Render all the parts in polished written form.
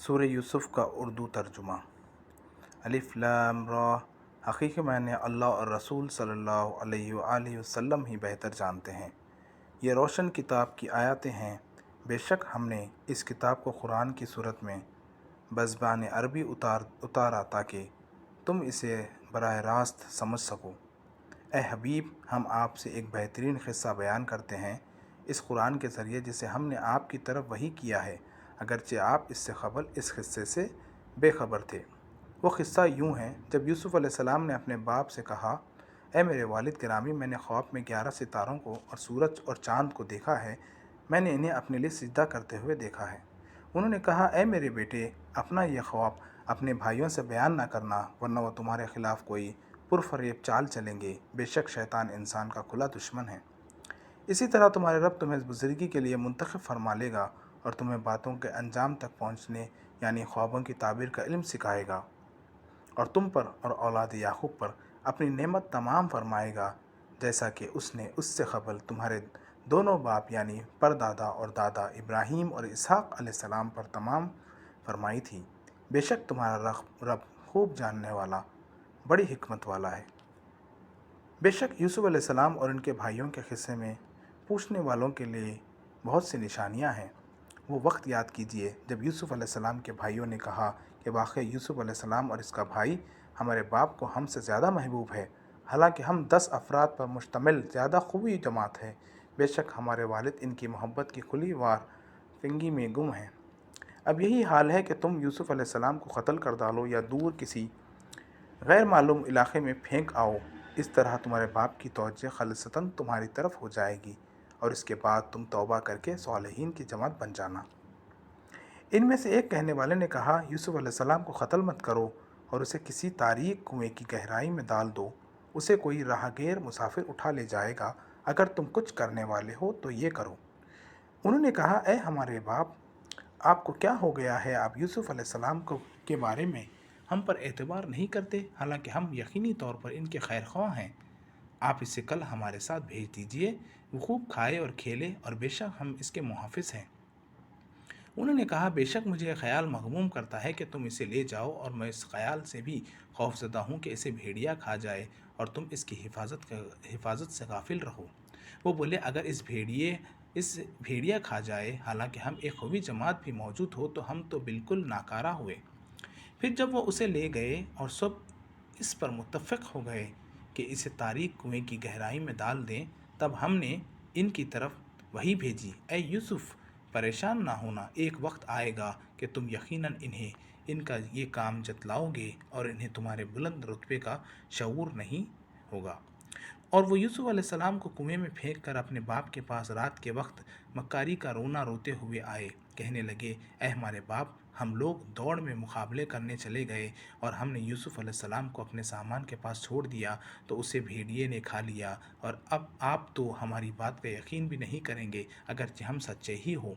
سورہ یوسف کا اردو ترجمہ۔ الف لام را۔ حقیقی معنی اللہ اور رسول صلی اللہ علیہ وآلہ وسلم ہی بہتر جانتے ہیں۔ یہ روشن کتاب کی آیاتیں ہیں۔ بے شک ہم نے اس کتاب کو قرآن کی صورت میں بزبان عربی اتارا تاکہ تم اسے براہ راست سمجھ سکو۔ اے حبیب، ہم آپ سے ایک بہترین قصہ بیان کرتے ہیں اس قرآن کے ذریعے جسے ہم نے آپ کی طرف وحی کیا ہے، اگرچہ آپ اس سے قبل اس قصے سے بے خبر تھے۔ وہ قصہ یوں ہے، جب یوسف علیہ السلام نے اپنے باپ سے کہا، اے میرے والد گرامی، میں نے خواب میں 11 ستاروں کو اور سورج اور چاند کو دیکھا ہے، میں نے انہیں اپنے لیے سجدہ کرتے ہوئے دیکھا ہے۔ انہوں نے کہا، اے میرے بیٹے، اپنا یہ خواب اپنے بھائیوں سے بیان نہ کرنا، ورنہ وہ تمہارے خلاف کوئی پرفریب چال چلیں گے۔ بے شک شیطان انسان کا کھلا دشمن ہے۔ اسی طرح تمہارے رب تمہیں بزرگی کے لیے منتخب فرما لے گا اور تمہیں باتوں کے انجام تک پہنچنے یعنی خوابوں کی تعبیر کا علم سکھائے گا، اور تم پر اور اولاد یعقوب پر اپنی نعمت تمام فرمائے گا، جیسا کہ اس نے اس سے قبل تمہارے دونوں باپ یعنی پردادا اور دادا ابراہیم اور اسحاق علیہ السلام پر تمام فرمائی تھی۔ بے شک تمہارا رب خوب جاننے والا، بڑی حکمت والا ہے۔ بے شک یوسف علیہ السلام اور ان کے بھائیوں کے قصے میں پوچھنے والوں کے لیے بہت سی نشانیاں ہیں۔ وہ وقت یاد کیجئے جب یوسف علیہ السلام کے بھائیوں نے کہا کہ واقعی یوسف علیہ السلام اور اس کا بھائی ہمارے باپ کو ہم سے زیادہ محبوب ہے، حالانکہ ہم 10 افراد پر مشتمل زیادہ خوبی جماعت ہے۔ بے شک ہمارے والد ان کی محبت کی کھلی وار فنگی میں گم ہیں۔ اب یہی حال ہے کہ تم یوسف علیہ السلام کو قتل کر ڈالو یا دور کسی غیر معلوم علاقے میں پھینک آؤ، اس طرح تمہارے باپ کی توجہ خالصتاً تمہاری طرف ہو جائے گی، اور اس کے بعد تم توبہ کر کے صالحین کی جماعت بن جانا۔ ان میں سے ایک کہنے والے نے کہا، یوسف علیہ السلام کو قتل مت کرو اور اسے کسی تاریک کنویں کی گہرائی میں ڈال دو، اسے کوئی راہ گیر مسافر اٹھا لے جائے گا، اگر تم کچھ کرنے والے ہو تو یہ کرو۔ انہوں نے کہا، اے ہمارے باپ، آپ کو کیا ہو گیا ہے؟ آپ یوسف علیہ السلام کے بارے میں ہم پر اعتبار نہیں کرتے، حالانکہ ہم یقینی طور پر ان کے خیر خواہ ہیں۔ آپ اسے کل ہمارے ساتھ بھیج دیجئے، وہ خوب کھائے اور کھیلے، اور بے شک ہم اس کے محافظ ہیں۔ انہوں نے کہا، بے شک مجھے یہ خیال مغموم کرتا ہے کہ تم اسے لے جاؤ، اور میں اس خیال سے بھی خوفزدہ ہوں کہ اسے بھیڑیا کھا جائے اور تم اس کی حفاظت سے غافل رہو۔ وہ بولے، اگر اس بھیڑیا کھا جائے، حالانکہ ہم ایک قوی جماعت بھی موجود ہو، تو ہم تو بالکل ناکارہ ہوئے۔ پھر جب وہ اسے لے گئے اور سب اس پر متفق ہو گئے کہ اسے تاریک کنویں کی گہرائی میں ڈال دیں، تب ہم نے ان کی طرف وحی بھیجی، اے یوسف، پریشان نہ ہونا، ایک وقت آئے گا کہ تم یقیناً ان کا یہ کام جتلاؤ گے اور انہیں تمہارے بلند رتبے کا شعور نہیں ہوگا۔ اور وہ یوسف علیہ السلام کو کنویں میں پھینک کر اپنے باپ کے پاس رات کے وقت مکاری کا رونا روتے ہوئے آئے، کہنے لگے، اے ہمارے باپ، ہم لوگ دوڑ میں مقابلے کرنے چلے گئے اور ہم نے یوسف علیہ السلام کو اپنے سامان کے پاس چھوڑ دیا تو اسے بھیڑیے نے کھا لیا، اور اب آپ تو ہماری بات کا یقین بھی نہیں کریں گے اگرچہ ہم سچے ہی ہوں۔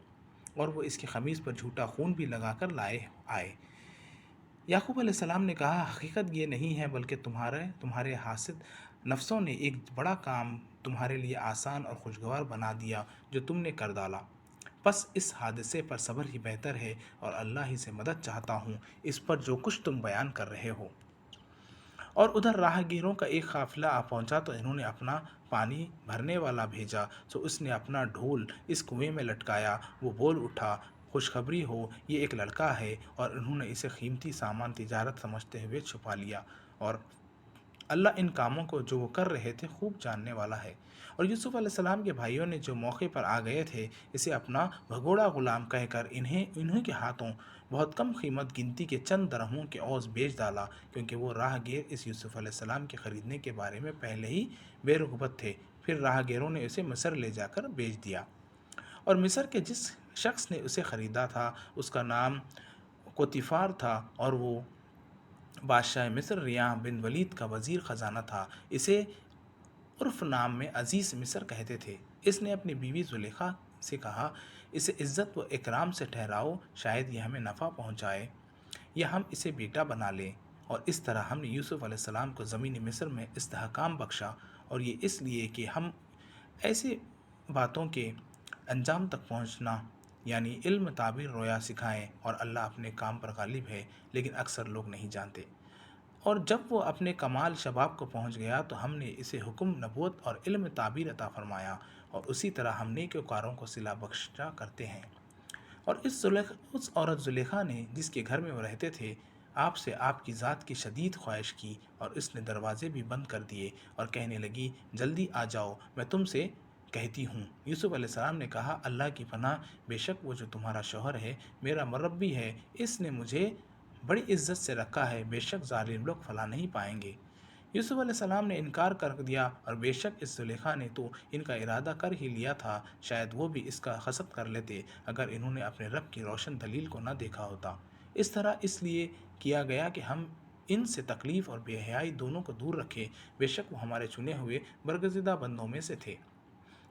اور وہ اس کی قمیص پر جھوٹا خون بھی لگا کر آئے۔ یعقوب علیہ السلام نے کہا، حقیقت یہ نہیں ہے، بلکہ تمہارے حاسد نفسوں نے ایک بڑا کام تمہارے لیے آسان اور خوشگوار بنا دیا جو تم نے کر ڈالا۔ پس اس حادثے پر صبر ہی بہتر ہے، اور اللہ ہی سے مدد چاہتا ہوں اس پر جو کچھ تم بیان کر رہے ہو۔ اور ادھر راہ گیروں کا ایک قافلہ آ پہنچا تو انہوں نے اپنا پانی بھرنے والا بھیجا، سو اس نے اپنا ڈھول اس کنویں میں لٹکایا۔ وہ بول اٹھا، خوشخبری ہو، یہ ایک لڑکا ہے، اور انہوں نے اسے قیمتی سامان تجارت سمجھتے ہوئے چھپا لیا، اور اللہ ان کاموں کو جو وہ کر رہے تھے خوب جاننے والا ہے۔ اور یوسف علیہ السلام کے بھائیوں نے جو موقع پر آ گئے تھے اسے اپنا بھگوڑا غلام کہہ کر انہیں کے ہاتھوں بہت کم قیمت گنتی کے چند درہموں کے عوض بیچ ڈالا، کیونکہ وہ راہ گیر اس یوسف علیہ السلام کے خریدنے کے بارے میں پہلے ہی بے رغبت تھے۔ پھر راہ گیروں نے اسے مصر لے جا کر بیچ دیا، اور مصر کے جس شخص نے اسے خریدا تھا اس کا نام قطیفار تھا، اور وہ بادشاہ مصر ریاح بن ولید کا وزیر خزانہ تھا۔ اسے عرف نام میں عزیز مصر کہتے تھے۔ اس نے اپنی بیوی زلیخا سے کہا، اسے عزت و اکرام سے ٹھہراؤ، شاید یہ ہمیں نفع پہنچائے یا ہم اسے بیٹا بنا لیں۔ اور اس طرح ہم نے یوسف علیہ السلام کو زمین مصر میں استحکام بخشا، اور یہ اس لیے کہ ہم ایسے باتوں کے انجام تک پہنچنا یعنی علم تعبیر رویا سکھائیں، اور اللہ اپنے کام پر غالب ہے، لیکن اکثر لوگ نہیں جانتے۔ اور جب وہ اپنے کمال شباب کو پہنچ گیا تو ہم نے اسے حکم نبوت اور علم تعبیر عطا فرمایا، اور اسی طرح ہم نیکوکاروں کو صلہ بخشا کرتے ہیں۔ اور اس عورت زلیخا نے، جس کے گھر میں وہ رہتے تھے، آپ سے آپ کی ذات کی شدید خواہش کی، اور اس نے دروازے بھی بند کر دیے اور کہنے لگی، جلدی آ جاؤ، میں تم سے کہتی ہوں۔ یوسف علیہ السلام نے کہا، اللہ کی پناہ، بے شک وہ جو تمہارا شوہر ہے میرا مربی ہے، اس نے مجھے بڑی عزت سے رکھا ہے، بے شک ظالم لوگ فلاح نہیں پائیں گے۔ یوسف علیہ السلام نے انکار کر دیا، اور بے شک اس زلیخا نے تو ان کا ارادہ کر ہی لیا تھا، شاید وہ بھی اس کا حسد کر لیتے اگر انہوں نے اپنے رب کی روشن دلیل کو نہ دیکھا ہوتا۔ اس طرح اس لیے کیا گیا کہ ہم ان سے تکلیف اور بے حیائی دونوں کو دور رکھیں، بے شک وہ ہمارے چنے ہوئے برگزیدہ بندوں میں سے تھے۔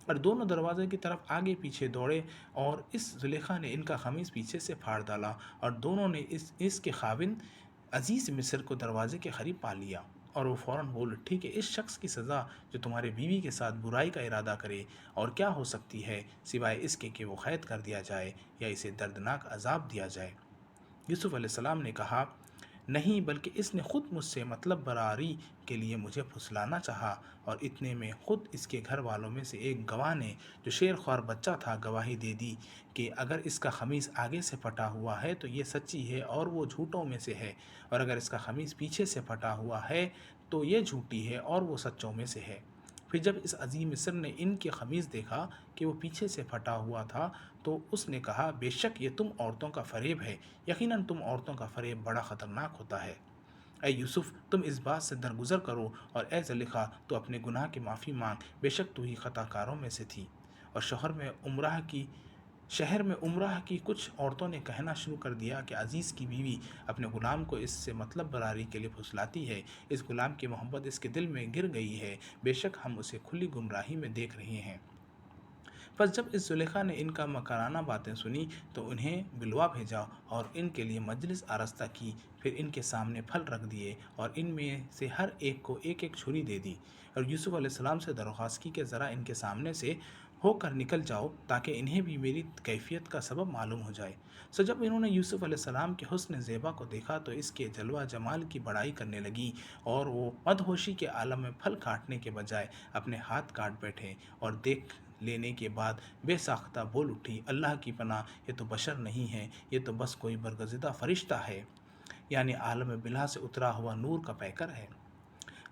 اور دونوں دروازے کی طرف آگے پیچھے دوڑے، اور اس زلیخا نے ان کا قمیص پیچھے سے پھاڑ ڈالا، اور دونوں نے اس کے خاوند عزیز مصر کو دروازے کے قریب پا لیا، اور وہ فوراً بول اٹھی کہ اس شخص کی سزا جو تمہارے بیوی کے ساتھ برائی کا ارادہ کرے اور کیا ہو سکتی ہے سوائے اس کے کہ وہ قید کر دیا جائے یا اسے دردناک عذاب دیا جائے۔ یوسف علیہ السلام نے کہا، نہیں، بلکہ اس نے خود مجھ سے مطلب براری کے لیے مجھے پھسلانا چاہا، اور اتنے میں خود اس کے گھر والوں میں سے ایک گواہ نے، جو شیر خوار بچہ تھا، گواہی دے دی کہ اگر اس کا قمیص آگے سے پھٹا ہوا ہے تو یہ سچی ہے اور وہ جھوٹوں میں سے ہے، اور اگر اس کا قمیص پیچھے سے پھٹا ہوا ہے تو یہ جھوٹی ہے اور وہ سچوں میں سے ہے۔ پھر جب اس عظیم مصر نے ان کے قمیص دیکھا کہ وہ پیچھے سے پھٹا ہوا تھا تو اس نے کہا، بے شک یہ تم عورتوں کا فریب ہے، یقیناً تم عورتوں کا فریب بڑا خطرناک ہوتا ہے۔ اے یوسف، تم اس بات سے درگزر کرو، اور اے زلیخا، تو اپنے گناہ کی معافی مانگ، بے شک تو ہی خطا کاروں میں سے تھی۔ اور شہر میں عمرہ کی کچھ عورتوں نے کہنا شروع کر دیا کہ عزیز کی بیوی اپنے غلام کو اس سے مطلب براری کے لیے پھسلاتی ہے، اس غلام کی محبت اس کے دل میں گر گئی ہے، بے شک ہم اسے کھلی گمراہی میں دیکھ رہے ہیں۔ پس جب اس زلیخا نے ان کا مکرانہ باتیں سنی تو انہیں بلوا بھیجا اور ان کے لیے مجلس آراستہ کی، پھر ان کے سامنے پھل رکھ دیے اور ان میں سے ہر ایک کو ایک ایک چھری دے دی، اور یوسف علیہ السلام سے درخواست کی کہ ذرا ان کے سامنے سے ہو کر نکل جاؤ تاکہ انہیں بھی میری کیفیت کا سبب معلوم ہو جائے۔ سو جب انہوں نے یوسف علیہ السلام کے حسن زیبا کو دیکھا تو اس کے جلوہ جمال کی بڑائی کرنے لگی، اور وہ مدہوشی کے عالم میں پھل کاٹنے کے بجائے اپنے ہاتھ کاٹ بیٹھے، اور دیکھ لینے کے بعد بے ساختہ بول اٹھی، اللہ کی پناہ، یہ تو بشر نہیں ہے، یہ تو بس کوئی برگزیدہ فرشتہ ہے، یعنی عالم بلا سے اترا ہوا نور کا پیکر ہے۔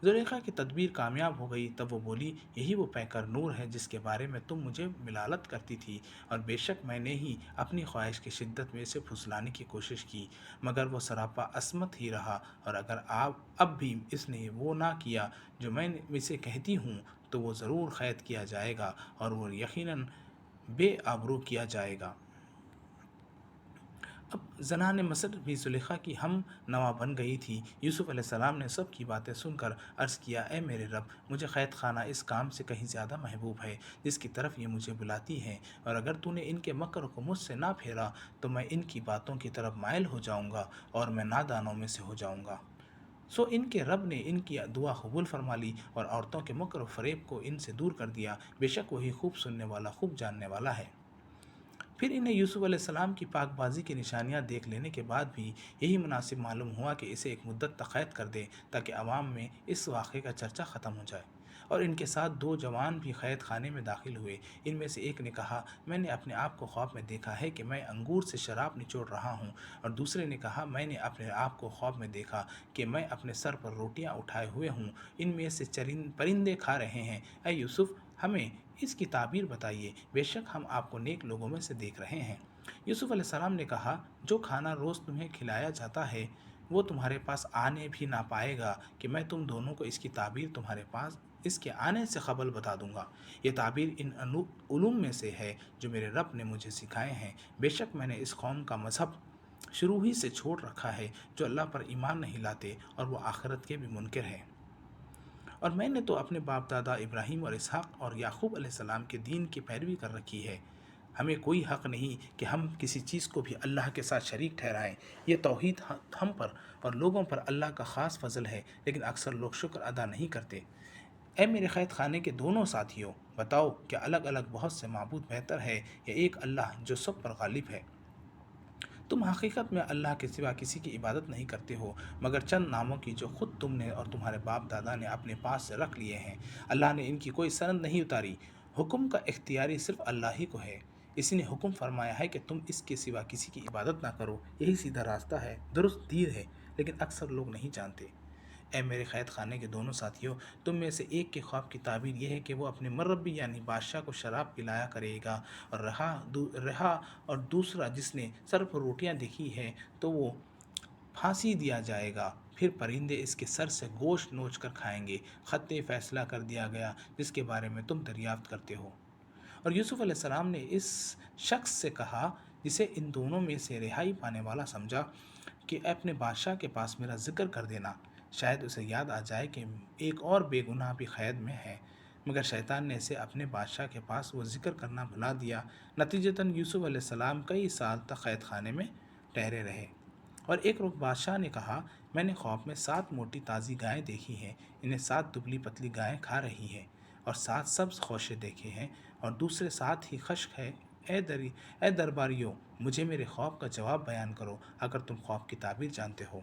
زلیخا کی تدبیر کامیاب ہو گئی، تب وہ بولی، یہی وہ پیکر نور ہے جس کے بارے میں تم مجھے ملالت کرتی تھی، اور بے شک میں نے ہی اپنی خواہش کی شدت میں اسے پھسلانے کی کوشش کی، مگر وہ سراپا عصمت ہی رہا، اور اگر اب بھی اس نے وہ نہ کیا جو میں اسے کہتی ہوں تو وہ ضرور قید کیا جائے گا، اور وہ یقیناً بے آبرو کیا جائے گا۔ اب زنان مصر بھی زلیخا کی ہم نوا بن گئی تھی۔ یوسف علیہ السلام نے سب کی باتیں سن کر عرض کیا، اے میرے رب، مجھے قید خانہ اس کام سے کہیں زیادہ محبوب ہے جس کی طرف یہ مجھے بلاتی ہیں، اور اگر تو نے ان کے مکر کو مجھ سے نہ پھیرا تو میں ان کی باتوں کی طرف مائل ہو جاؤں گا اور میں نادانوں میں سے ہو جاؤں گا۔ سو ان کے رب نے ان کی دعا قبول فرما لی اور عورتوں کے مکر و فریب کو ان سے دور کر دیا، بے شک وہی خوب سننے والا، خوب جاننے والا ہے۔ پھر انہیں یوسف علیہ السلام کی پاک بازی کی نشانیاں دیکھ لینے کے بعد بھی یہی مناسب معلوم ہوا کہ اسے ایک مدت تک قید کر دیں تاکہ عوام میں اس واقعے کا چرچا ختم ہو جائے۔ اور ان کے ساتھ دو جوان بھی قید خانے میں داخل ہوئے۔ ان میں سے ایک نے کہا، میں نے اپنے آپ کو خواب میں دیکھا ہے کہ میں انگور سے شراب نچوڑ رہا ہوں، اور دوسرے نے کہا، میں نے اپنے آپ کو خواب میں دیکھا کہ میں اپنے سر پر روٹیاں اٹھائے ہوئے ہوں، ان میں سے پرندے کھا رہے ہیں۔ اے یوسف، ہمیں اس کی تعبیر بتائیے، بے شک ہم آپ کو نیک لوگوں میں سے دیکھ رہے ہیں۔ یوسف علیہ السلام نے کہا، جو کھانا روز تمہیں کھلایا جاتا ہے وہ تمہارے پاس آنے بھی نہ پائے گا کہ میں تم دونوں کو اس کی تعبیر تمہارے پاس اس کے آنے سے قبل بتا دوں گا۔ یہ تعبیر ان علوم میں سے ہے جو میرے رب نے مجھے سکھائے ہیں۔ بے شک میں نے اس قوم کا مذہب شروع ہی سے چھوڑ رکھا ہے جو اللہ پر ایمان نہیں لاتے اور وہ آخرت کے بھی منکر ہیں، اور میں نے تو اپنے باپ دادا ابراہیم اور اسحاق اور یعقوب علیہ السلام کے دین کی پیروی کر رکھی ہے۔ ہمیں کوئی حق نہیں کہ ہم کسی چیز کو بھی اللہ کے ساتھ شریک ٹھہرائیں۔ یہ توحید ہم پر اور لوگوں پر اللہ کا خاص فضل ہے، لیکن اکثر لوگ شکر ادا نہیں کرتے۔ اے میرے قید خانے کے دونوں ساتھیوں، بتاؤ کیا الگ الگ بہت سے معبود بہتر ہے یا ایک اللہ جو سب پر غالب ہے؟ تم حقیقت میں اللہ کے سوا کسی کی عبادت نہیں کرتے ہو مگر چند ناموں کی جو خود تم نے اور تمہارے باپ دادا نے اپنے پاس سے رکھ لیے ہیں۔ اللہ نے ان کی کوئی سند نہیں اتاری۔ حکم کا اختیاری صرف اللہ ہی کو ہے۔ اسی نے حکم فرمایا ہے کہ تم اس کے سوا کسی کی عبادت نہ کرو، یہی سیدھا راستہ ہے، درست دین ہے، لیکن اکثر لوگ نہیں جانتے۔ اے میرے قید خانے کے دونوں ساتھیوں، تم میں سے ایک کے خواب کی تعبیر یہ ہے کہ وہ اپنے مربی یعنی بادشاہ کو شراب پلایا کرے گا اور رہا اور دوسرا جس نے سر پر روٹیاں دیکھی ہے تو وہ پھانسی دیا جائے گا، پھر پرندے اس کے سر سے گوشت نوچ کر کھائیں گے۔ خط فیصلہ کر دیا گیا جس کے بارے میں تم دریافت کرتے ہو۔ اور یوسف علیہ السلام نے اس شخص سے کہا جسے ان دونوں میں سے رہائی پانے والا سمجھا کہ اپنے بادشاہ کے پاس میرا ذکر کر دینا، شاید اسے یاد آ جائے کہ ایک اور بے گناہ بھی قید میں ہے۔ مگر شیطان نے اسے اپنے بادشاہ کے پاس وہ ذکر کرنا بھلا دیا۔ نتیجتاً یوسف علیہ السلام کئی سال تک قید خانے میں ٹھہرے رہے۔ اور ایک روز بادشاہ نے کہا، میں نے خواب میں 7 موٹی تازی گائیں دیکھی ہیں، انہیں 7 دبلی پتلی گائیں کھا رہی ہیں، اور 7 سبز خوشے دیکھے ہیں اور دوسرے 7 ہی خشک ہیں۔ اے درباریوں، مجھے میرے خواب کا جواب بیان کرو اگر تم خواب کی تعبیر جانتے ہو۔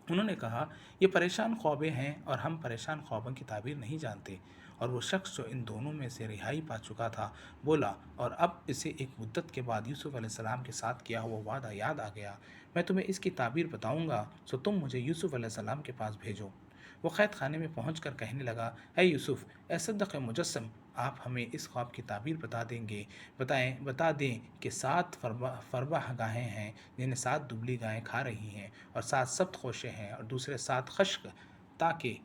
انہوں نے کہا، یہ پریشان خوابیں ہیں اور ہم پریشان خوابوں کی تعبیر نہیں جانتے۔ اور وہ شخص جو ان دونوں میں سے رہائی پا چکا تھا بولا، اور اب اسے ایک مدت کے بعد یوسف علیہ السلام کے ساتھ کیا ہوا وعدہ یاد آ گیا۔ میں تمہیں اس کی تعبیر بتاؤں گا، سو تم مجھے یوسف علیہ السلام کے پاس بھیجو۔ وہ قید خانے میں پہنچ کر کہنے لگا، اے یوسف، اے صدق مجسم، آپ ہمیں اس خواب کی تعبیر بتا دیں کہ 7 فربہ گاہیں ہیں جنہیں 7 دبلی گائیں کھا رہی ہیں، اور 7 سبت خوشے ہیں اور دوسرے 7 خشک، تاکہ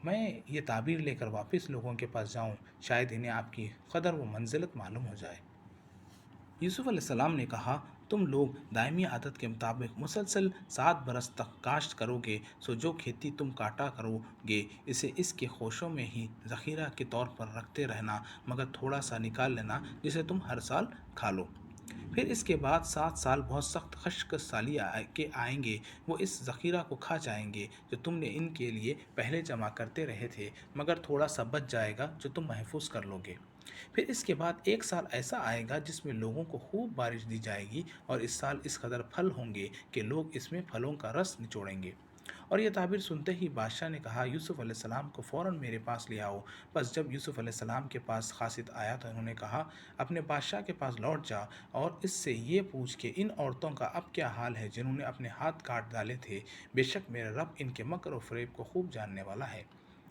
میں یہ تعبیر لے کر واپس لوگوں کے پاس جاؤں، شاید انہیں آپ کی قدر و منزلت معلوم ہو جائے۔ یوسف علیہ السلام نے کہا، تم لوگ دائمی عادت کے مطابق مسلسل 7 برس تک کاشت کرو گے، سو جو کھیتی تم کاٹا کرو گے اسے اس کے خوشوں میں ہی ذخیرہ کے طور پر رکھتے رہنا، مگر تھوڑا سا نکال لینا جسے تم ہر سال کھا لو۔ پھر اس کے بعد 7 سال بہت سخت خشک سالی کے آئیں گے، وہ اس ذخیرہ کو کھا جائیں گے جو تم نے ان کے لیے پہلے جمع کرتے رہے تھے، مگر تھوڑا سا بچ جائے گا جو تم محفوظ کر لو گے۔ پھر اس کے بعد 1 سال ایسا آئے گا جس میں لوگوں کو خوب بارش دی جائے گی، اور اس سال اس قدر پھل ہوں گے کہ لوگ اس میں پھلوں کا رس نچوڑیں گے۔ اور یہ تعبیر سنتے ہی بادشاہ نے کہا، یوسف علیہ السلام کو فوراً میرے پاس لے آؤ۔ بس جب یوسف علیہ السلام کے پاس قاصد آیا تو انہوں نے کہا، اپنے بادشاہ کے پاس لوٹ جا اور اس سے یہ پوچھ کہ ان عورتوں کا اب کیا حال ہے جنہوں نے اپنے ہاتھ کاٹ ڈالے تھے، بے شک میرا رب ان کے مکر و فریب کو خوب جاننے والا ہے۔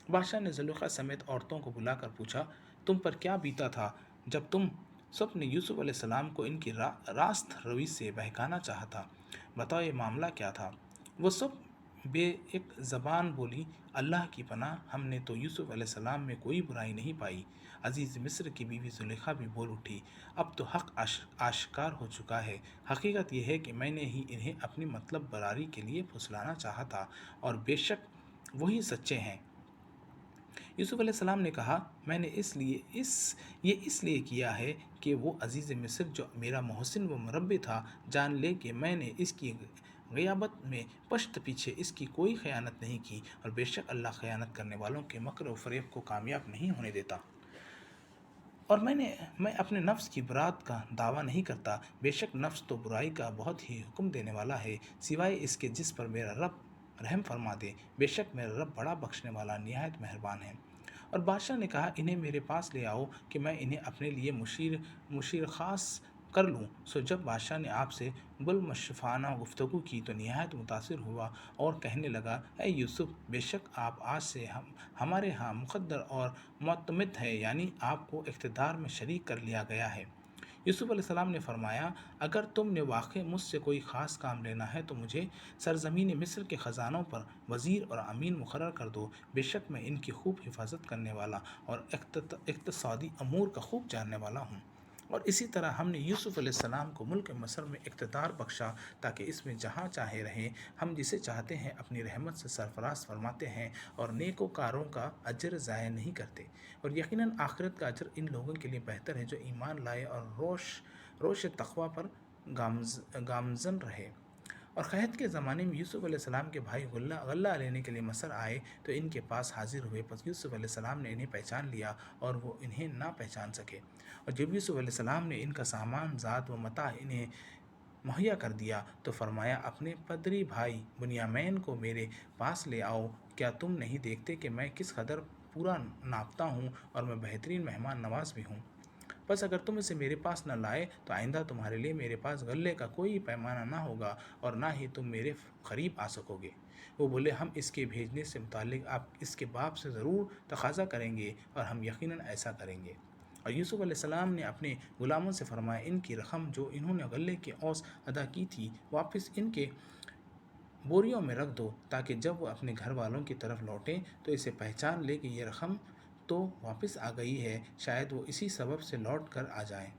بادشاہ نے زلیخا سمیت عورتوں کو بلا کر پوچھا، تم پر کیا بیتا تھا جب تم سب نے یوسف علیہ السلام کو ان کی راست روی سے بہکانا چاہا تھا؟ بتاؤ یہ معاملہ کیا تھا؟ وہ سب بے ایک زبان بولی، اللہ کی پناہ، ہم نے تو یوسف علیہ السلام میں کوئی برائی نہیں پائی۔ عزیز مصر کی بیوی زلیخا بھی بول اٹھی، اب تو حق آشکار ہو چکا ہے، حقیقت یہ ہے کہ میں نے ہی انہیں اپنی مطلب براری کے لیے پھسلانا چاہا تھا، اور بے شک وہی سچے ہیں۔ یوسف علیہ السلام نے کہا، میں نے یہ اس لیے کیا ہے کہ وہ عزیز مصر جو میرا محسن و مربی تھا جان لے کہ میں نے اس کی غیابت میں پشت پیچھے اس کی کوئی خیانت نہیں کی، اور بے شک اللہ خیانت کرنے والوں کے مکر و فریب کو کامیاب نہیں ہونے دیتا۔ اور میں اپنے نفس کی برات کا دعویٰ نہیں کرتا، بے شک نفس تو برائی کا بہت ہی حکم دینے والا ہے، سوائے اس کے جس پر میرا رب رحم فرما دے، بے شک میرا رب بڑا بخشنے والا نہایت مہربان ہے۔ اور بادشاہ نے کہا، انہیں میرے پاس لے آؤ کہ میں انہیں اپنے لیے مشیر خاص کر لوں۔ سو جب بادشاہ نے آپ سے بالمشفانہ گفتگو کی تو نہایت متاثر ہوا اور کہنے لگا، اے یوسف، بے شک آپ آج سے ہمارے ہاں مقدر اور معتمد ہے، یعنی آپ کو اقتدار میں شریک کر لیا گیا ہے۔ یوسف علیہ السلام نے فرمایا، اگر تم نے واقعی مجھ سے کوئی خاص کام لینا ہے تو مجھے سرزمین مصر کے خزانوں پر وزیر اور امین مقرر کر دو، بے شک میں ان کی خوب حفاظت کرنے والا اور اقتصادی امور کا خوب جاننے والا ہوں۔ اور اسی طرح ہم نے یوسف علیہ السلام کو ملک مصر میں اقتدار بخشا تاکہ اس میں جہاں چاہے رہیں، ہم جسے چاہتے ہیں اپنی رحمت سے سرفراز فرماتے ہیں اور نیکوکاروں کا اجر ضائع نہیں کرتے، اور یقیناً آخرت کا اجر ان لوگوں کے لیے بہتر ہے جو ایمان لائے اور روش تقوی پر گامزن رہے۔ اور قحط کے زمانے میں یوسف علیہ السلام کے بھائی غلہ لینے کے لیے مصر آئے تو ان کے پاس حاضر ہوئے، پس یوسف علیہ السلام نے انہیں پہچان لیا اور وہ انہیں نہ پہچان سکے۔ اور جب یوسف علیہ السلام نے ان کا سامان، ذات و متاع انہیں مہیا کر دیا تو فرمایا، اپنے پدری بھائی بنیامین کو میرے پاس لے آؤ، کیا تم نہیں دیکھتے کہ میں کس قدر پورا ناپتا ہوں اور میں بہترین مہمان نواز بھی ہوں؟ بس اگر تم اسے میرے پاس نہ لائے تو آئندہ تمہارے لیے میرے پاس غلے کا کوئی پیمانہ نہ ہوگا اور نہ ہی تم میرے قریب آ سکو گے۔ وہ بولے، ہم اس کے بھیجنے سے متعلق آپ اس کے باپ سے ضرور تقاضا کریں گے اور ہم یقیناً ایسا کریں گے۔ اور یوسف علیہ السلام نے اپنے غلاموں سے فرمایا، ان کی رقم جو انہوں نے غلے کے اوس ادا کی تھی واپس ان کے بوریوں میں رکھ دو، تاکہ جب وہ اپنے گھر والوں کی طرف لوٹیں تو اسے پہچان لے کہ یہ رقم تو واپس آ گئی ہے، شاید وہ اسی سبب سے لوٹ کر آ جائیں۔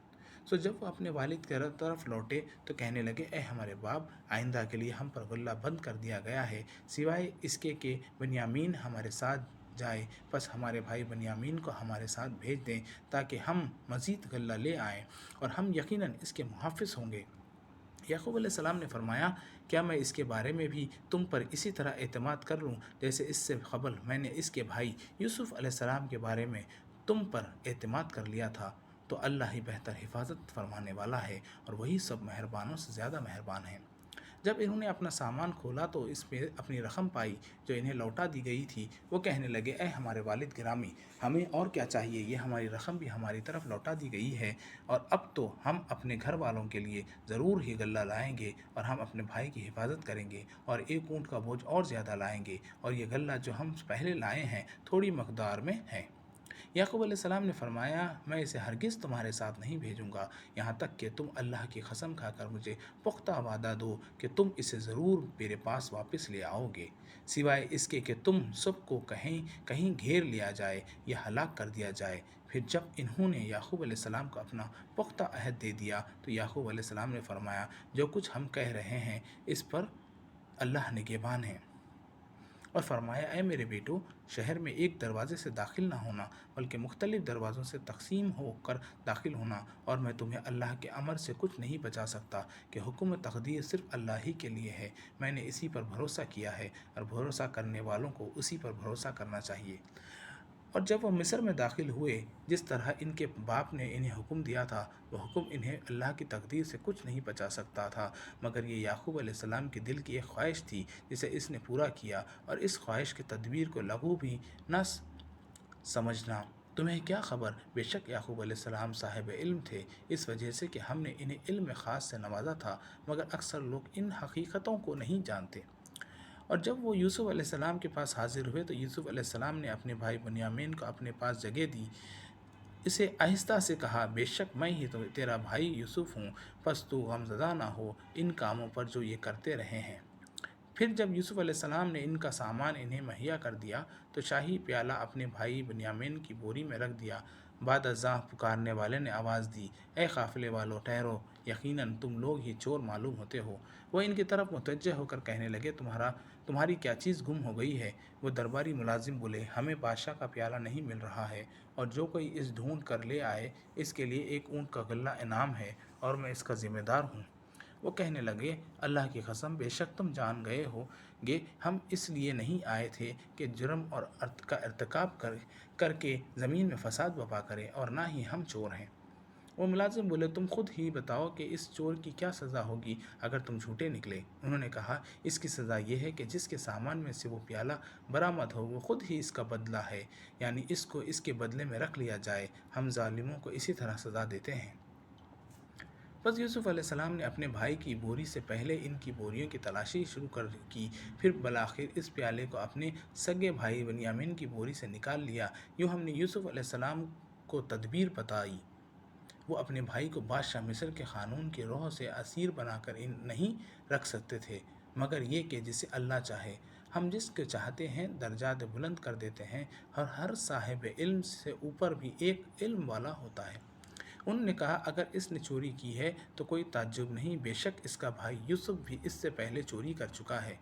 سو جب وہ اپنے والد کی طرف لوٹے تو کہنے لگے، اے ہمارے باپ، آئندہ کے لیے ہم پر غلہ بند کر دیا گیا ہے، سوائے اس کے کہ بنیامین ہمارے ساتھ جائے، پس ہمارے بھائی بنیامین کو ہمارے ساتھ بھیج دیں تاکہ ہم مزید غلہ لے آئیں اور ہم یقیناً اس کے محافظ ہوں گے۔ یعقوب علیہ السلام نے فرمایا، کیا میں اس کے بارے میں بھی تم پر اسی طرح اعتماد کر لوں جیسے اس سے قبل میں نے اس کے بھائی یوسف علیہ السلام کے بارے میں تم پر اعتماد کر لیا تھا؟ تو اللہ ہی بہتر حفاظت فرمانے والا ہے اور وہی سب مہربانوں سے زیادہ مہربان ہے۔ جب انہوں نے اپنا سامان کھولا تو اس میں اپنی رقم پائی جو انہیں لوٹا دی گئی تھی۔ وہ کہنے لگے، اے ہمارے والد گرامی، ہمیں اور کیا چاہیے، یہ ہماری رقم بھی ہماری طرف لوٹا دی گئی ہے اور اب تو ہم اپنے گھر والوں کے لیے ضرور ہی غلہ لائیں گے اور ہم اپنے بھائی کی حفاظت کریں گے اور ایک اونٹ کا بوجھ اور زیادہ لائیں گے، اور یہ غلہ جو ہم پہلے لائے ہیں تھوڑی مقدار میں ہے۔ یعقوب علیہ السلام نے فرمایا، میں اسے ہرگز تمہارے ساتھ نہیں بھیجوں گا یہاں تک کہ تم اللہ کی قسم کھا کر مجھے پختہ وعدہ دو کہ تم اسے ضرور میرے پاس واپس لے آؤ گے، سوائے اس کے کہ تم سب کو کہیں گھیر لیا جائے یا ہلاک کر دیا جائے۔ پھر جب انہوں نے یعقوب علیہ السلام کو اپنا پختہ عہد دے دیا تو یعقوب علیہ السلام نے فرمایا، جو کچھ ہم کہہ رہے ہیں اس پر اللہ نگہبان ہے، اور فرمایا، اے میرے بیٹو، شہر میں ایک دروازے سے داخل نہ ہونا بلکہ مختلف دروازوں سے تقسیم ہو کر داخل ہونا، اور میں تمہیں اللہ کے امر سے کچھ نہیں بچا سکتا کہ حکم تقدیر صرف اللہ ہی کے لیے ہے، میں نے اسی پر بھروسہ کیا ہے اور بھروسہ کرنے والوں کو اسی پر بھروسہ کرنا چاہیے۔ اور جب وہ مصر میں داخل ہوئے، جس طرح ان کے باپ نے انہیں حکم دیا تھا، وہ حکم انہیں اللہ کی تقدیر سے کچھ نہیں بچا سکتا تھا، مگر یہ یعقوب علیہ السلام کے دل کی ایک خواہش تھی جسے اس نے پورا کیا، اور اس خواہش کی تدبیر کو لغو بھی نہ سمجھنا۔ تمہیں کیا خبر، بے شک یعقوب علیہ السلام صاحب علم تھے، اس وجہ سے کہ ہم نے انہیں علم خاص سے نوازا تھا، مگر اکثر لوگ ان حقیقتوں کو نہیں جانتے۔ اور جب وہ یوسف علیہ السلام کے پاس حاضر ہوئے تو یوسف علیہ السلام نے اپنے بھائی بنیامین کو اپنے پاس جگہ دی، اسے آہستہ سے کہا، بے شک میں ہی تیرا بھائی یوسف ہوں، پس تو غمزدہ نہ ہو ان کاموں پر جو یہ کرتے رہے ہیں۔ پھر جب یوسف علیہ السلام نے ان کا سامان انہیں مہیا کر دیا تو شاہی پیالہ اپنے بھائی بنیامین کی بوری میں رکھ دیا۔ بعد ازاں پکارنے والے نے آواز دی، اے قافلے والو، ٹھہرو، یقیناً تم لوگ ہی چور معلوم ہوتے ہو۔ وہ ان کی طرف متوجہ ہو کر کہنے لگے، تمہاری کیا چیز گم ہو گئی ہے؟ وہ درباری ملازم بولے، ہمیں بادشاہ کا پیالہ نہیں مل رہا ہے، اور جو کوئی اس ڈھونڈ کر لے آئے اس کے لیے ایک اونٹ کا غلہ انعام ہے اور میں اس کا ذمہ دار ہوں۔ وہ کہنے لگے، اللہ کی قسم، بے شک تم جان گئے ہو گے ہم اس لیے نہیں آئے تھے کہ جرم اور کا ارتکاب کر کے زمین میں فساد برپا کرے، اور نہ ہی ہم چور ہیں۔ وہ ملازم بولے، تم خود ہی بتاؤ کہ اس چور کی کیا سزا ہوگی اگر تم جھوٹے نکلے؟ انہوں نے کہا، اس کی سزا یہ ہے کہ جس کے سامان میں سے وہ پیالہ برآمد ہو وہ خود ہی اس کا بدلہ ہے، یعنی اس کو اس کے بدلے میں رکھ لیا جائے، ہم ظالموں کو اسی طرح سزا دیتے ہیں۔ بس یوسف علیہ السلام نے اپنے بھائی کی بوری سے پہلے ان کی بوریوں کی تلاشی شروع کی، پھر بالآخر اس پیالے کو اپنے سگے بھائی بنیامین کی بوری سے نکال لیا۔ یوں ہم نے یوسف علیہ السلام کو تدبیر بتائی۔ وہ اپنے بھائی کو بادشاہ مصر کے قانون کی روح سے اسیر بنا کر نہیں رکھ سکتے تھے، مگر یہ کہ جسے اللہ چاہے، ہم جس کو چاہتے ہیں درجات بلند کر دیتے ہیں، اور ہر صاحب علم سے اوپر بھی ایک علم والا ہوتا ہے۔ انہوں نے کہا، اگر اس نے چوری کی ہے تو کوئی تعجب نہیں، بے شک اس کا بھائی یوسف بھی اس سے پہلے چوری کر چکا ہے۔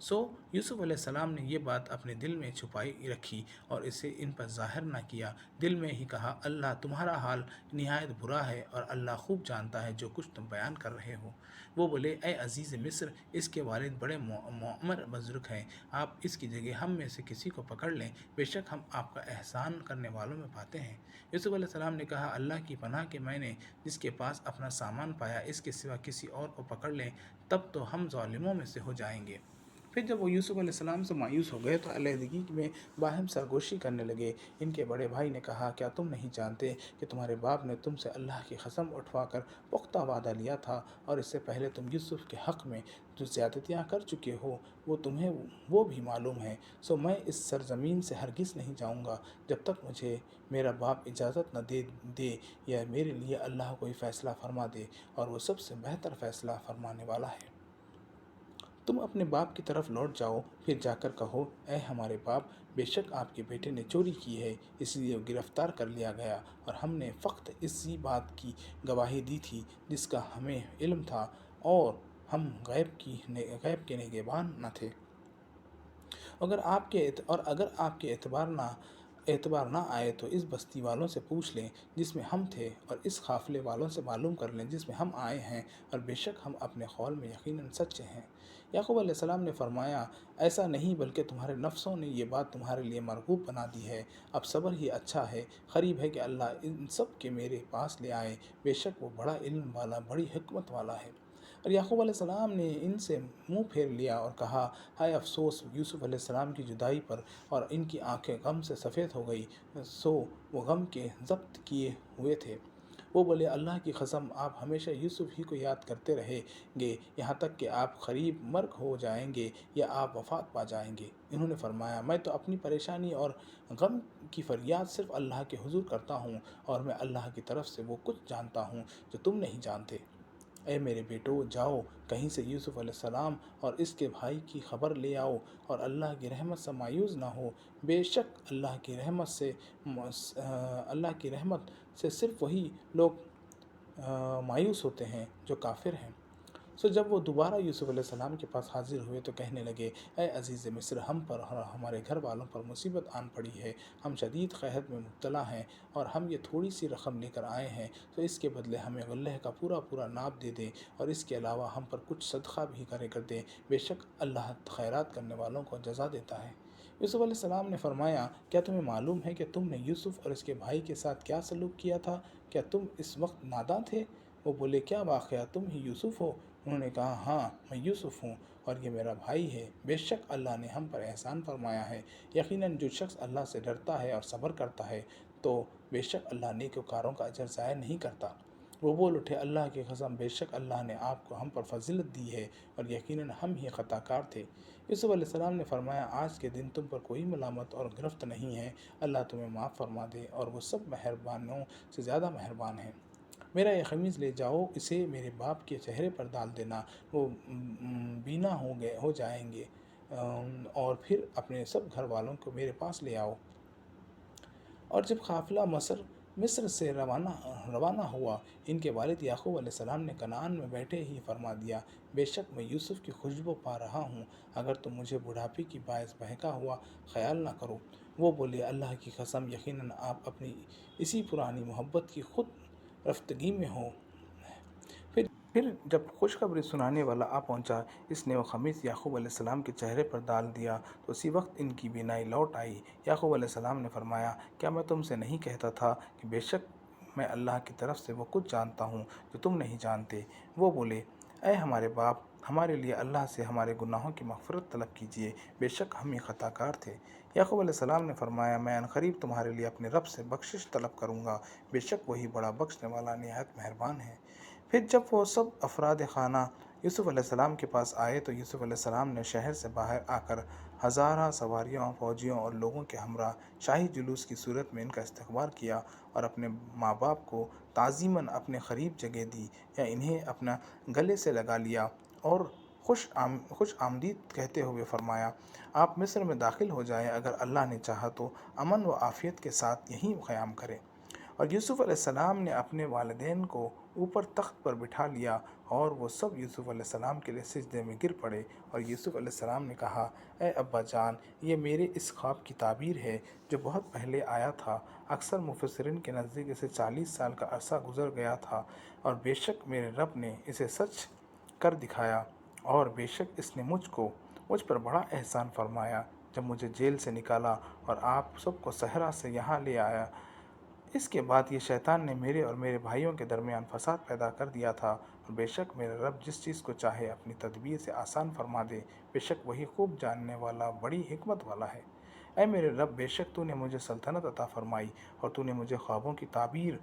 یوسف علیہ السلام نے یہ بات اپنے دل میں چھپائی رکھی اور اسے ان پر ظاہر نہ کیا، دل میں ہی کہا اللہ تمہارا حال نہایت برا ہے اور اللہ خوب جانتا ہے جو کچھ تم بیان کر رہے ہو۔ وہ بولے اے عزیز مصر، اس کے والد بڑے معمر بزرگ ہیں، آپ اس کی جگہ ہم میں سے کسی کو پکڑ لیں، بے شک ہم آپ کا احسان کرنے والوں میں پاتے ہیں۔ یوسف علیہ السلام نے کہا اللہ کی پناہ کہ میں نے جس کے پاس اپنا سامان پایا اس کے سوا کسی اور کو پکڑ لیں تب تو ہم ظالموں میں سے ہو جائیں گے۔ پھر جب وہ یوسف علیہ السلام سے مایوس ہو گئے تو علیحدگی میں باہم سرگوشی کرنے لگے۔ ان کے بڑے بھائی نے کہا کیا تم نہیں جانتے کہ تمہارے باپ نے تم سے اللہ کی قسم اٹھوا کر پختہ وعدہ لیا تھا اور اس سے پہلے تم یوسف کے حق میں جو زیادتیاں کر چکے ہو وہ تمہیں وہ بھی معلوم ہے، میں اس سرزمین سے ہرگز نہیں جاؤں گا جب تک مجھے میرا باپ اجازت نہ دے یا میرے لیے اللہ کوئی فیصلہ فرما دے، اور وہ سب سے بہتر فیصلہ فرمانے والا ہے۔ تم اپنے باپ کی طرف لوٹ جاؤ، پھر جا کر کہو اے ہمارے باپ، بے شک آپ کے بیٹے نے چوری کی ہے، اس لیے وہ گرفتار کر لیا گیا، اور ہم نے فقط اسی بات کی گواہی دی تھی جس کا ہمیں علم تھا، اور ہم غیب کے نگہبان نہ تھے۔ اگر آپ کے اعتبار نہ آئے تو اس بستی والوں سے پوچھ لیں جس میں ہم تھے، اور اس قافلے والوں سے معلوم کر لیں جس میں ہم آئے ہیں، اور بے شک ہم اپنے قول میں یقیناً سچے ہیں۔ یعقوب علیہ السلام نے فرمایا ایسا نہیں، بلکہ تمہارے نفسوں نے یہ بات تمہارے لیے مرغوب بنا دی ہے، اب صبر ہی اچھا ہے، قریب ہے کہ اللہ ان سب کے میرے پاس لے آئے، بے شک وہ بڑا علم والا بڑی حکمت والا ہے۔ اور یعقوب علیہ السلام نے ان سے منہ پھیر لیا اور کہا ہائے افسوس یوسف علیہ السلام کی جدائی پر، اور ان کی آنکھیں غم سے سفید ہو گئی، وہ غم کے ضبط کیے ہوئے تھے۔ وہ بولے اللہ کی قسم آپ ہمیشہ یوسف ہی کو یاد کرتے رہیں گے یہاں تک کہ آپ قریب مرگ ہو جائیں گے یا آپ وفات پا جائیں گے۔ انہوں نے فرمایا میں تو اپنی پریشانی اور غم کی فریاد صرف اللہ کے حضور کرتا ہوں، اور میں اللہ کی طرف سے وہ کچھ جانتا ہوں جو تم نہیں جانتے۔ اے میرے بیٹو جاؤ، کہیں سے یوسف علیہ السلام اور اس کے بھائی کی خبر لے آؤ، اور اللہ کی رحمت سے مایوس نہ ہو، بے شک اللہ کی رحمت سے صرف وہی لوگ مایوس ہوتے ہیں جو کافر ہیں۔ جب وہ دوبارہ یوسف علیہ السلام کے پاس حاضر ہوئے تو کہنے لگے اے عزیز مصر، ہم پر اور ہمارے گھر والوں پر مصیبت آن پڑی ہے، ہم شدید قحط میں مبتلا ہیں، اور ہم یہ تھوڑی سی رقم لے کر آئے ہیں، تو اس کے بدلے ہمیں غلہ کا پورا ناب دے دیں، اور اس کے علاوہ ہم پر کچھ صدقہ بھی کر دیں، بے شک اللہ خیرات کرنے والوں کو جزا دیتا ہے۔ یوسف علیہ السلام نے فرمایا کیا تمہیں معلوم ہے کہ تم نے یوسف اور اس کے بھائی کے ساتھ کیا سلوک کیا تھا؟ کیا تم اس وقت ناداں تھے؟ وہ بولے کیا واقعہ، تم ہی یوسف ہو؟ انہوں نے کہا ہاں میں یوسف ہوں، اور یہ میرا بھائی ہے، بے شک اللہ نے ہم پر احسان فرمایا ہے، یقیناً جو شخص اللہ سے ڈرتا ہے اور صبر کرتا ہے تو بے شک اللہ نیکوکاروں کا اجر ضائع نہیں کرتا۔ وہ بول اٹھے اللہ کی قسم بے شک اللہ نے آپ کو ہم پر فضیلت دی ہے، اور یقیناً ہم ہی خطا کار تھے۔ یوسف علیہ السلام نے فرمایا آج کے دن تم پر کوئی ملامت اور گرفت نہیں ہے، اللہ تمہیں معاف فرما دے، اور وہ سب مہربانوں سے زیادہ مہربان ہیں۔ میرا یہ قمیص لے جاؤ، اسے میرے باپ کے چہرے پر ڈال دینا، وہ بینا ہو جائیں گے، اور پھر اپنے سب گھر والوں کو میرے پاس لے آؤ۔ اور جب قافلہ مصر سے روانہ ہوا، ان کے والد یعقوب علیہ السلام نے کنعان میں بیٹھے ہی فرما دیا بے شک میں یوسف کی خوشبو پا رہا ہوں، اگر تم مجھے بڑھاپے کی باعث بہکا ہوا خیال نہ کرو۔ وہ بولے اللہ کی قسم یقیناً آپ اپنی اسی پرانی محبت کی خود رفتگی میں ہو۔ پھر جب خوشخبری سنانے والا آ پہنچا، اس نے وہ قمیص یعقوب علیہ السلام کے چہرے پر ڈال دیا تو اسی وقت ان کی بینائی لوٹ آئی۔ یعقوب علیہ السلام نے فرمایا کیا میں تم سے نہیں کہتا تھا کہ بے شک میں اللہ کی طرف سے وہ کچھ جانتا ہوں جو تم نہیں جانتے؟ وہ بولے اے ہمارے باپ، ہمارے لیے اللہ سے ہمارے گناہوں کی مغفرت طلب کیجیے، بے شک ہم ہی خطا کار تھے۔ یعقوب علیہ السلام نے فرمایا میں عنقریب تمہارے لیے اپنے رب سے بخشش طلب کروں گا، بے شک وہی بڑا بخشنے والا نہایت مہربان ہے۔ پھر جب وہ سب افراد خانہ یوسف علیہ السلام کے پاس آئے تو یوسف علیہ السلام نے شہر سے باہر آ کر ہزارہ سواریوں، فوجیوں اور لوگوں کے ہمراہ شاہی جلوس کی صورت میں ان کا استقبال کیا، اور اپنے ماں باپ کو تعظیماً اپنے قریب جگہ دی یا انہیں اپنا گلے سے لگا لیا، اور خوش آمدید کہتے ہوئے فرمایا آپ مصر میں داخل ہو جائیں، اگر اللہ نے چاہا تو امن و عافیت کے ساتھ یہیں قیام کریں۔ اور یوسف علیہ السلام نے اپنے والدین کو اوپر تخت پر بٹھا لیا اور وہ سب یوسف علیہ السلام کے لیے سجدے میں گر پڑے، اور یوسف علیہ السلام نے کہا، اے ابا جان، یہ میرے اس خواب کی تعبیر ہے جو بہت پہلے آیا تھا۔ اکثر مفسرین کے نزدیک اسے 40 سال کا عرصہ گزر گیا تھا، اور بے شک میرے رب نے اسے سچ کر دکھایا، اور بے شک اس نے مجھ پر بڑا احسان فرمایا جب مجھے جیل سے نکالا اور آپ سب کو صحرا سے یہاں لے آیا۔ اس کے بعد یہ شیطان نے میرے اور میرے بھائیوں کے درمیان فساد پیدا کر دیا تھا، اور بے شک میرا رب جس چیز کو چاہے اپنی تدبیر سے آسان فرما دے، بے شک وہی خوب جاننے والا بڑی حکمت والا ہے۔ اے میرے رب، بے شک تو نے مجھے سلطنت عطا فرمائی، اور تو نے مجھے خوابوں کی تعبیر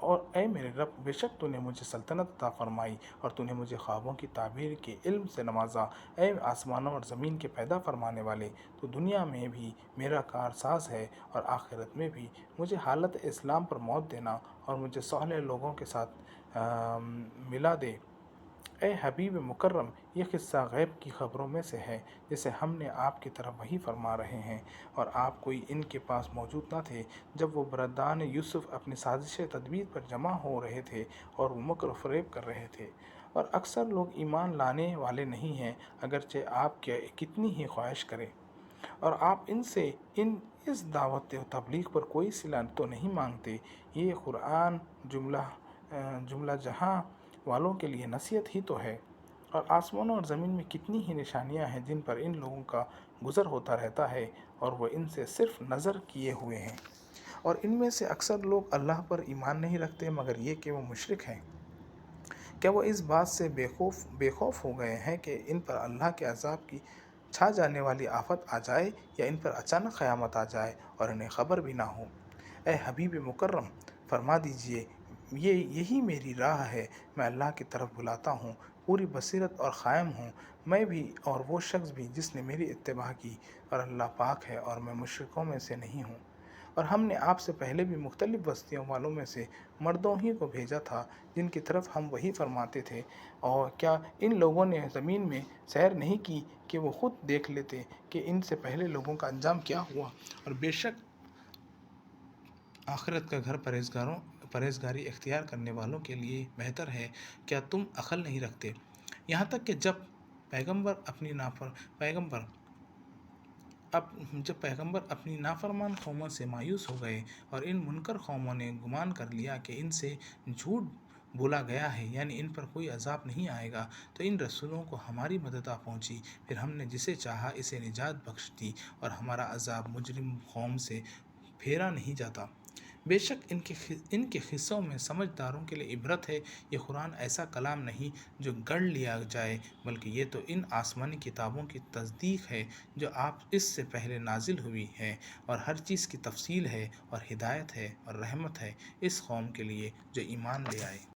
اور اے میرے رب، بے شک تو نے مجھے سلطنت عطا فرمائی اور تو نے مجھے خوابوں کی تعبیر کے علم سے نوازا۔ اے آسمانوں اور زمین کے پیدا فرمانے والے، تو دنیا میں بھی میرا کارساز ہے اور آخرت میں بھی مجھے حالت اسلام پر موت دینا اور مجھے صالح لوگوں کے ساتھ ملا دے۔ اے حبیب مکرم، یہ قصہ غیب کی خبروں میں سے ہے جسے ہم نے آپ کی طرف وحی فرما رہے ہیں، اور آپ کوئی ان کے پاس موجود نہ تھے جب وہ برادران یوسف اپنی سازش تدبیر پر جمع ہو رہے تھے اور وہ مکر و فریب کر رہے تھے۔ اور اکثر لوگ ایمان لانے والے نہیں ہیں، اگرچہ آپ کتنی ہی خواہش کریں، اور آپ ان سے اس دعوت و تبلیغ پر کوئی صلہ تو نہیں مانگتے۔ یہ قرآن جملہ جہاں والوں کے لیے نصیحت ہی تو ہے، اور آسمانوں اور زمین میں کتنی ہی نشانیاں ہیں جن پر ان لوگوں کا گزر ہوتا رہتا ہے، اور وہ ان سے صرف نظر کیے ہوئے ہیں۔ اور ان میں سے اکثر لوگ اللہ پر ایمان نہیں رکھتے مگر یہ کہ وہ مشرک ہیں۔ کیا وہ اس بات سے بے خوف ہو گئے ہیں کہ ان پر اللہ کے عذاب کی چھا جانے والی آفت آ جائے، یا ان پر اچانک قیامت آ جائے اور انہیں خبر بھی نہ ہو؟ اے حبیب مکرم، فرما دیجئے، یہی میری راہ ہے، میں اللہ کی طرف بلاتا ہوں، پوری بصیرت اور قائم ہوں، میں بھی اور وہ شخص بھی جس نے میری اتباع کی، اور اللہ پاک ہے اور میں مشرکوں میں سے نہیں ہوں۔ اور ہم نے آپ سے پہلے بھی مختلف بستیوں والوں میں سے مردوں ہی کو بھیجا تھا جن کی طرف ہم وہی فرماتے تھے، اور کیا ان لوگوں نے زمین میں سیر نہیں کی کہ وہ خود دیکھ لیتے کہ ان سے پہلے لوگوں کا انجام کیا ہوا، اور بے شک آخرت کا گھر پرہیزگاری اختیار کرنے والوں کے لیے بہتر ہے۔ کیا تم عقل نہیں رکھتے؟ یہاں تک کہ جب پیغمبر اپنی نافرمان قوموں سے مایوس ہو گئے اور ان منکر قوموں نے گمان کر لیا کہ ان سے جھوٹ بولا گیا ہے، یعنی ان پر کوئی عذاب نہیں آئے گا، تو ان رسولوں کو ہماری مدد آ پہنچی، پھر ہم نے جسے چاہا اسے نجات بخش دی، اور ہمارا عذاب مجرم قوم سے پھیرا نہیں جاتا۔ بے شک ان کے قصوں میں سمجھداروں کے لیے عبرت ہے۔ یہ قرآن ایسا کلام نہیں جو گڑھ لیا جائے، بلکہ یہ تو ان آسمانی کتابوں کی تصدیق ہے جو آپ اس سے پہلے نازل ہوئی ہیں، اور ہر چیز کی تفصیل ہے اور ہدایت ہے اور رحمت ہے اس قوم کے لیے جو ایمان لے آئے۔